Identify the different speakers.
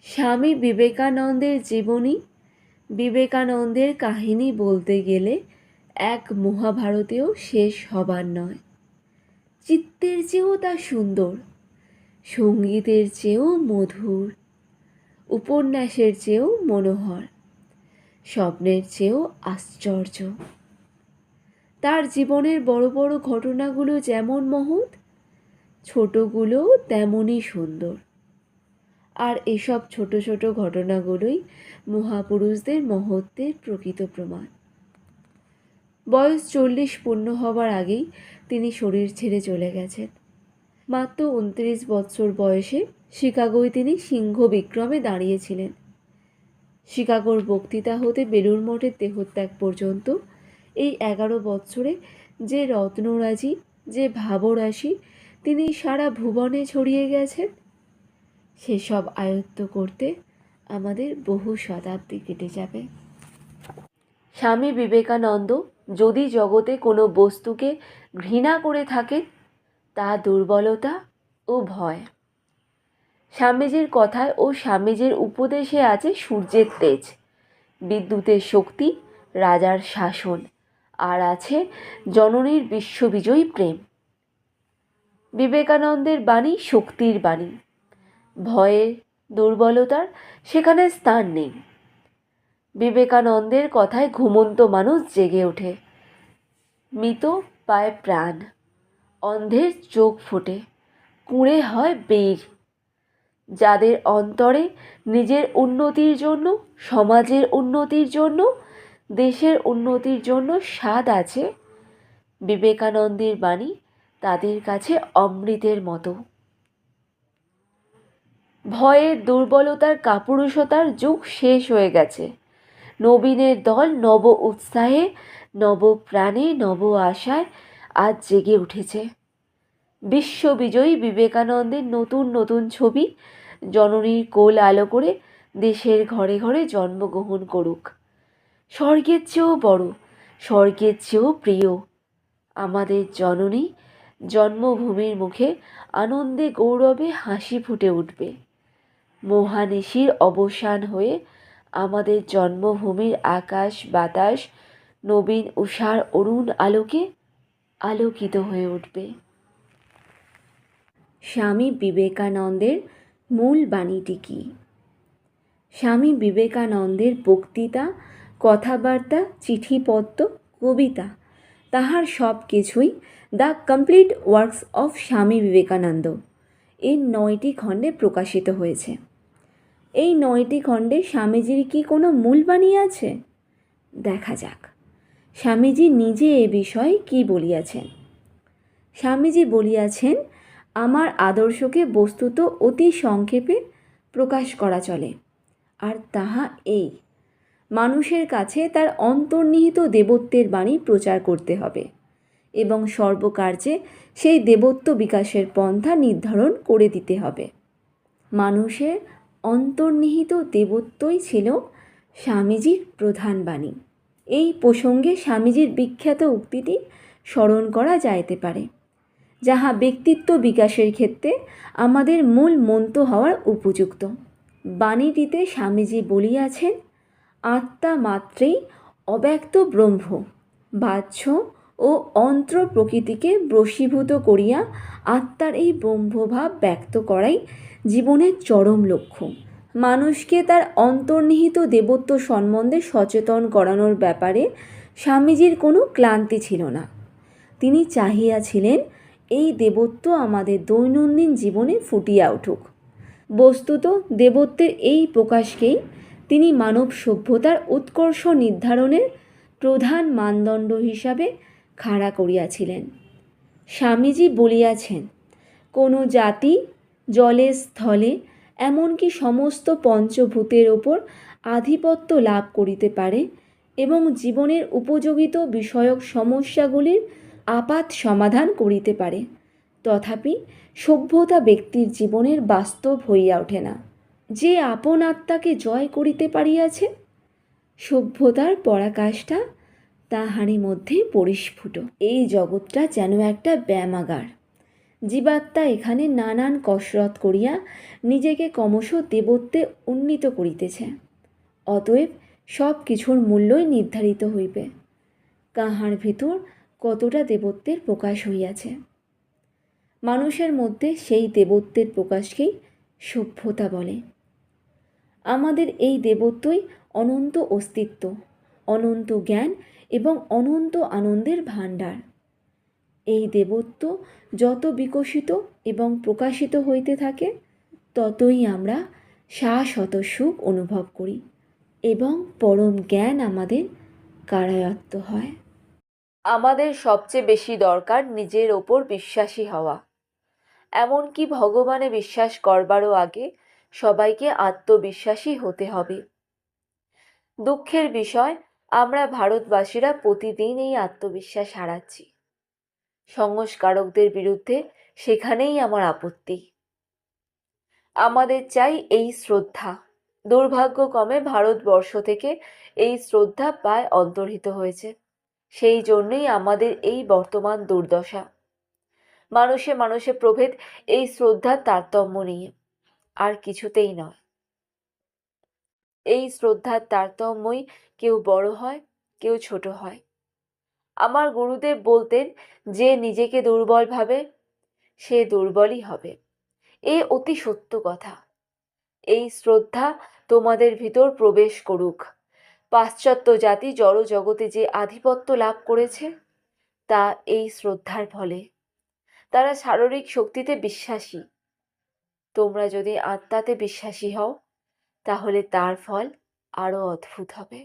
Speaker 1: স্বামী বিবেকানন্দের জীবনী, বিবেকানন্দের কাহিনী বলতে গেলে এক মহাভারতেও শেষ হবার নয়। চিত্তের চেয়েও তা সুন্দর, সঙ্গীতের চেয়েও মধুর, উপন্যাসের চেয়েও মনোহর, স্বপ্নের চেয়েও আশ্চর্য। তার জীবনের বড় বড় ঘটনাগুলো যেমন মহৎ, ছোটগুলোও তেমনই সুন্দর। আর এসব ছোট ছোট ঘটনাগুলোই মহাপুরুষদের মহত্বের প্রকৃত প্রমাণ। বয়স 40 পূর্ণ হবার আগেই তিনি শরীর ছেড়ে চলে গেছেন। মাত্র 29 বছর বয়সে শিকাগোয় তিনি সিংহ বিক্রমে দাঁড়িয়েছিলেন। শিকাগোর বক্তৃতা হতে বেলুড় মঠের দেহত্যাগ পর্যন্ত এই 11 বছরে যে রত্নরাজি, যে ভাবরাশি তিনি সারা ভুবনে ছড়িয়ে গেছেন, সেসব আয়ত্ত করতে আমাদের বহু শতাব্দী কেটে যাবে। স্বামী বিবেকানন্দ যদি জগতে কোনো বস্তুকে ঘৃণা করে থাকেন, তা দুর্বলতা ও ভয়। স্বামীজির কথায় ও স্বামীজির উপদেশে আছে সূর্যের তেজ, বিদ্যুতের শক্তি, রাজার শাসন, আর আছে জননীর বিশ্ববিজয়ী প্রেম। বিবেকানন্দের বাণী শক্তির বাণী। ভয়ের, দুর্বলতার সেখানে স্থান নেই। বিবেকানন্দের কথায় ঘুমন্ত মানুষ জেগে ওঠে, মৃত পায় প্রাণ, অন্ধের চোখ ফোটে, কুঁড়ে হয় বীর। যাদের অন্তরে নিজের উন্নতির জন্য, সমাজের উন্নতির জন্য, দেশের উন্নতির জন্য স্বাদ আছে, বিবেকানন্দের বাণী তাদের কাছে অমৃতের মতো। ভয়ের, দুর্বলতার, কাপুরুষতার যুগ শেষ হয়ে গেছে। নবীনের দল নব উৎসাহে, নব প্রাণে, নব আশায় আজ জেগে উঠেছে। বিশ্ববিজয়ী বিবেকানন্দের নতুন নতুন ছবি জননীর কোল আলো করে দেশের ঘরে ঘরে জন্মগ্রহণ করুক। স্বর্গের চেয়েও বড়, স্বর্গের চেয়েও প্রিয় আমাদের জননী জন্মভূমির মুখে আনন্দে গৌরবে হাসি ফুটে উঠবে। মহানিশির অবসান হয়ে আমাদের জন্মভূমির আকাশ বাতাস নবীন উষার অরুণ আলোকে আলোকিত হয়ে উঠবে। স্বামী বিবেকানন্দের মূল বাণীটি কী? স্বামী বিবেকানন্দের বক্তৃতা, কথাবার্তা, চিঠিপত্র, কবিতা, তাহার সব কিছুই the complete works of Swami Vivekananda এর 9টি খণ্ডে প্রকাশিত হয়েছে। এই 9টি খণ্ডে স্বামীজির কি কোনো মূল বাণী আছে? দেখা যাক স্বামীজি নিজে এ বিষয়ে কি বলিয়াছেন। স্বামীজি বলিয়াছেন, আমার আদর্শকে বস্তুত অতি সংক্ষেপে প্রকাশ করা চলে, আর তাহা এই: মানুষের কাছে তার অন্তর্নিহিত দেবত্বের বাণী প্রচার করতে হবে এবং সর্বকার্যে সেই দেবত্ব বিকাশের পন্থা নির্ধারণ করে দিতে হবে। মানুষের অন্তর্নিহিত দেবত্বই ছিল স্বামীজির প্রধান বাণী। এই প্রসঙ্গে স্বামীজির বিখ্যাত উক্তিটি স্মরণ করা যাইতে পারে, যাহা ব্যক্তিত্ব বিকাশের ক্ষেত্রে আমাদের মূল মন্ত্র হওয়ার উপযুক্ত। বাণীটিতে স্বামীজি বলিয়াছেন, আত্মা মাত্রেই অব্যক্ত ব্রহ্ম, বাহ্য ও অন্তর প্রকৃতিকে বশীভূত করিয়া আত্মার এই ব্রহ্মভাব ব্যক্ত করাই জীবনের চরম লক্ষ্য। মানুষকে তার অন্তর্নিহিত দেবত্ব সম্বন্ধে সচেতন করানোর ব্যাপারে স্বামীজির কোনো ক্লান্তি ছিল না। তিনি চাহিয়াছিলেন এই দেবত্ব আমাদের দৈনন্দিন জীবনে ফুটিয়া উঠুক। বস্তুত দেবত্বের এই প্রকাশকেই তিনি মানব সভ্যতার উৎকর্ষ নির্ধারণের প্রধান মানদণ্ড হিসাবে খাড়া করিয়াছিলেন। স্বামীজি বলিয়াছেন, কোনো জাতি জলে, স্থলে, এমনকি সমস্ত পঞ্চভূতের ওপর আধিপত্য লাভ করিতে পারে এবং জীবনের উপযোগিত বিষয়ক সমস্যাগুলির আপাত সমাধান করিতে পারে, তথাপি সভ্যতা ব্যক্তির জীবনের বাস্তব হইয়া ওঠে না। যে আপন আত্মাকে জয় করিতে পারিয়াছে, সভ্যতার পরাকাষ্ঠা তাহারই মধ্যে পরিস্ফুট। এই জগৎটা যেন একটা ব্যায়ামাগার, জীবাত্মা এখানে নানান কসরত করিয়া নিজেকে ক্রমশ দেবত্বে উন্নীত করিতেছে। অতএব সব কিছুর মূল্যই নির্ধারিত হইবে কাহার ভিতর কতটা দেবত্বের প্রকাশ হইয়াছে। মানুষের মধ্যে সেই দেবত্বের প্রকাশকেই সভ্যতা বলে। আমাদের এই দেবত্বই অনন্ত অস্তিত্ব, অনন্ত জ্ঞান এবং অনন্ত আনন্দের ভাণ্ডার। এই দেবত্ব যত বিকশিত এবং প্রকাশিত হইতে থাকে ততই আমরা শাশ্বত সুখ অনুভব করি এবং পরম জ্ঞান আমাদের কারায়ত্ত হয়। আমাদের সবচেয়ে বেশি দরকার নিজের ওপর বিশ্বাসী হওয়া। এমনকি ভগবানে বিশ্বাস করবারও আগে সবাইকে আত্মবিশ্বাসী হতে হবে। দুঃখের বিষয়, আমরা ভারতবাসীরা প্রতিদিন এই আত্মবিশ্বাস হারাচ্ছি। সংস্কারকদের বিরুদ্ধে সেখানেই আমার আপত্তি। আমাদের চাই এই শ্রদ্ধা। দুর্ভাগ্যক্রমে ভারতবর্ষ থেকে এই শ্রদ্ধা প্রায় অন্তর্হিত হয়েছে। সেই জন্যই আমাদের এই বর্তমান দুর্দশা। মানুষে মানুষে প্রভেদ এই শ্রদ্ধার তারতম্য নিয়ে, আর কিছুতেই নয়। এই শ্রদ্ধার তারতম্যই কেউ বড় হয়, কেউ ছোট হয়। আমার গুরুদেব বলতেন, যে নিজেকে দুর্বল ভাবে সে দুর্বলই হবে। এ অতি সত্য কথা। এই শ্রদ্ধা তোমাদের ভিতর প্রবেশ করুক। পাশ্চাত্য জাতি জড় জগতে যে আধিপত্য লাভ করেছে তা এই শ্রদ্ধার ফলে। তারা শারীরিক শক্তিতে বিশ্বাসী। তোমরা যদি আত্মাতে বিশ্বাসী হও তাহলে তার ফল আরো অদ্ভুত হবে।